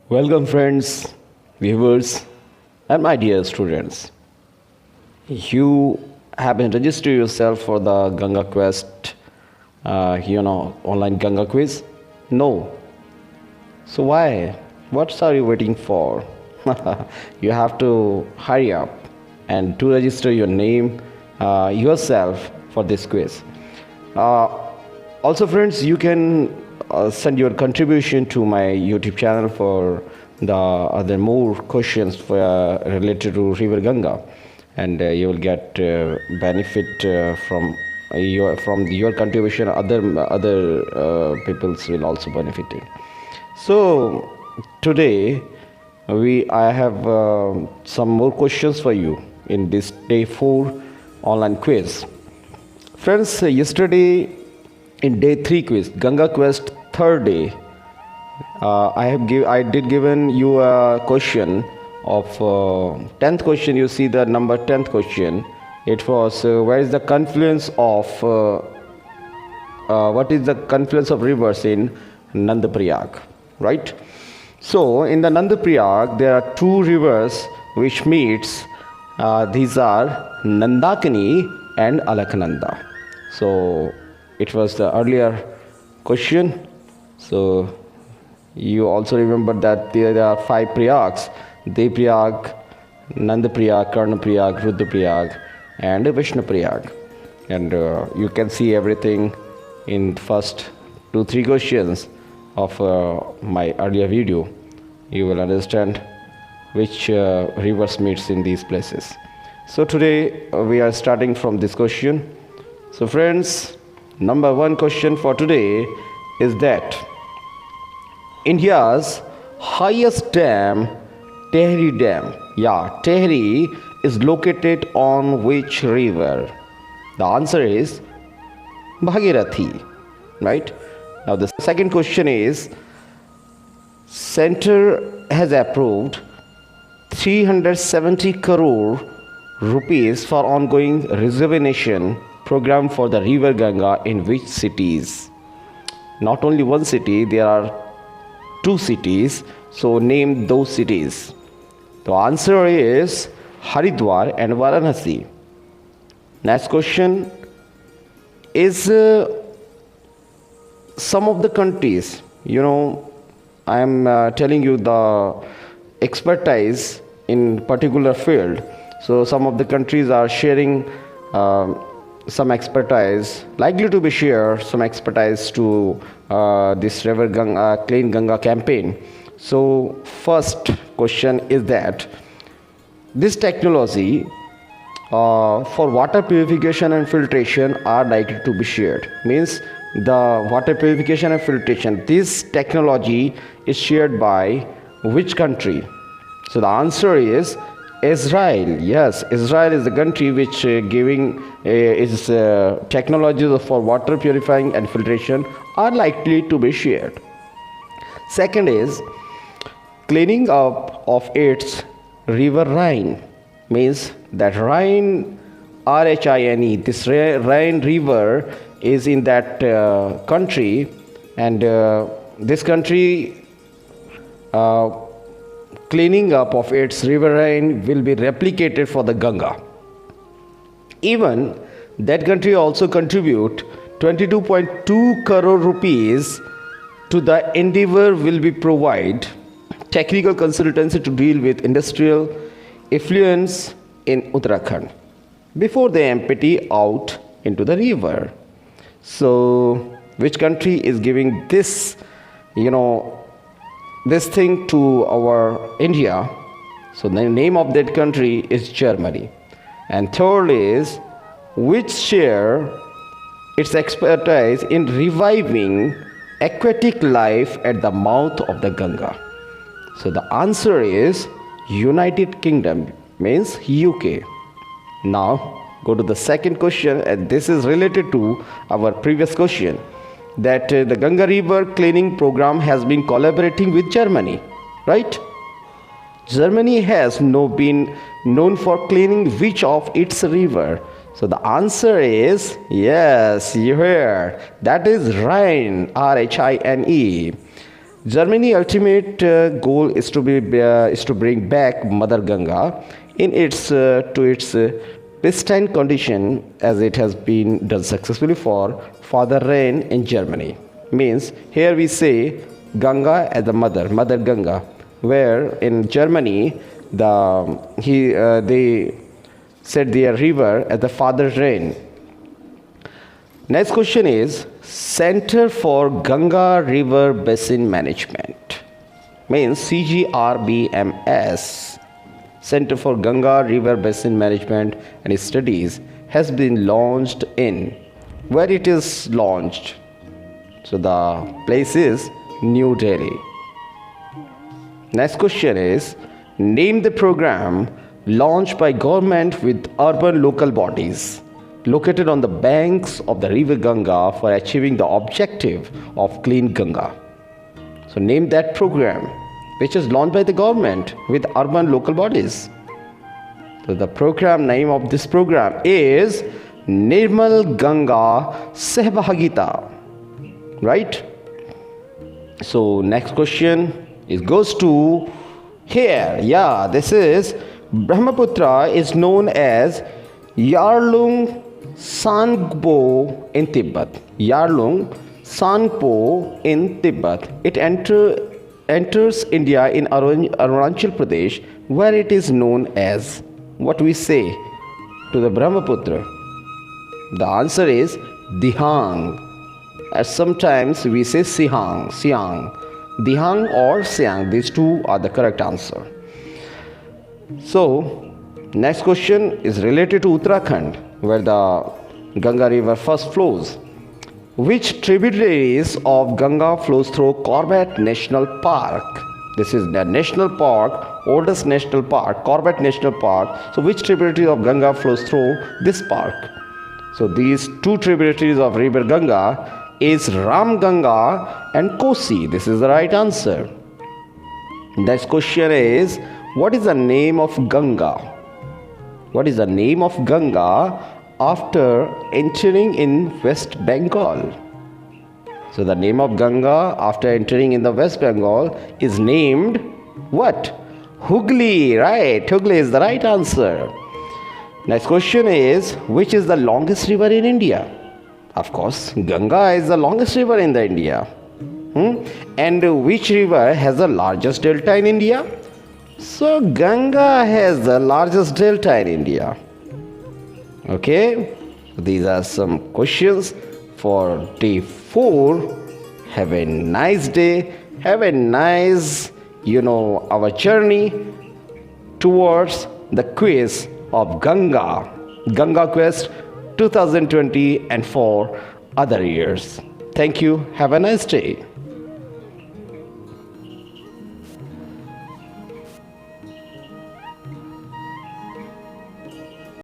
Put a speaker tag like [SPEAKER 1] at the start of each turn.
[SPEAKER 1] Welcome, friends, viewers, and my dear students. You have been registered yourself for the Ganga Quest, online Ganga quiz? No. So why? What are you waiting for? You have to hurry up and to register your name yourself for this quiz. Also, friends, you can send your contribution to my YouTube channel for the other more questions for, related to River Ganga, and you will get benefit from your contribution. Other peoples will also benefit it. So today I have some more questions for you in this day 4 online quiz. Friends, yesterday in day 3 quiz, Ganga Quest third day, I did given you a question of 10th question. You see the number 10th question. It was where is the confluence of what is the confluence of rivers in Nandaprayag, right? So in the Nandaprayag there are 2 rivers which meets. These are Nandakini and Alaknanda. So it was the earlier question. So you also remember that there are 5 Prayags: Devprayag, Nandaprayag, Karnaprayag, Rudraprayag, and Vishnuprayag. And you can see everything in first 2-3 questions of my earlier video. You will understand which rivers meets in these places. So today we are starting from this question. So friends, number 1 question for today is that India's highest dam, Tehri Dam, Tehri, is located on which river? The answer is Bhagirathi, right? Now the second question is, Center has approved 370 crore rupees for ongoing rejuvenation program for the river Ganga in which cities? Not only one city, there are 2 cities. So name those cities. The answer is Haridwar and Varanasi. Next question is some of the countries, I am telling you the expertise in particular field. So some of the countries are sharing some expertise, likely to be shared some expertise to this River Ganga, Clean Ganga campaign. So first question is that this technology for water purification and filtration are likely to be shared. Means the water purification and filtration, this technology is shared by which country? So the answer is Israel. Yes, Israel is the country which giving its technologies for water purifying and filtration are likely to be shared. Second is cleaning up of its river Rhine. Means that Rhine, Rhine, this Rhine river is in that country, and this country cleaning up of its river Rhine will be replicated for the Ganga. Even that country also contribute 22.2 crore rupees to the endeavor will be provide technical consultancy to deal with industrial effluents in Uttarakhand before they empty out into the river. So which country is giving this, this thing to our India? So the name of that country is Germany. And third is which share its expertise in reviving aquatic life at the mouth of the Ganga. So the answer is United Kingdom, means UK. Now go to the second question, and this is related to our previous question, that the Ganga River cleaning program has been collaborating with Germany, right? Germany has been known for cleaning which of its river? So the answer is, yes, you heard, that is Rhine, Rhine. Germany' ultimate goal is to bring back Mother Ganga in its pristine condition, as it has been done successfully for Father Rhine in Germany. Means here we say Ganga as the Mother Ganga, where in Germany they said their river as the Father Rhine. Next question is Center for Ganga River Basin Management, means CGRBMS. Center for Ganga River Basin Management and Studies has been launched in. Where it is launched? So the place is New Delhi. Next question is name the program launched by government with urban local bodies located on the banks of the river Ganga for achieving the objective of clean Ganga. So name that program which is launched by the government with urban local bodies. So the program name of this program is Nirmal Ganga Sahbhagita. Right? So next question goes to here. Yeah, this is Brahmaputra is known as Yarlung Sangpo in Tibet. Yarlung Sangpo in Tibet. It enters India in Arunachal Pradesh, where it is known as what we say to the Brahmaputra. The answer is Dihang. As sometimes we say Siang. Dihang or Siang. These two are the correct answer. So next question is related to Uttarakhand, where the Ganga river first flows. Which tributaries of Ganga flows through Corbett National Park? This is the national park, oldest national park, Corbett National Park. So which tributary of Ganga flows through this park? So these two tributaries of river Ganga is Ram Ganga and Kosi. This is the right answer. Next question is what is the name of Ganga? What is the name of Ganga after entering in West Bengal? So the name of Ganga after entering in the West Bengal is named what? Hooghly, right? Hooghly is the right answer. Next question is which is the longest river in India? Of course, Ganga is the longest river in the India. And which river has the largest delta in India? So Ganga has the largest delta in India. Okay, these are some questions for day 4. Have a nice day. Have a nice, our journey towards the quiz of Ganga Quest 2020 and for other years. Thank you. Have a nice day.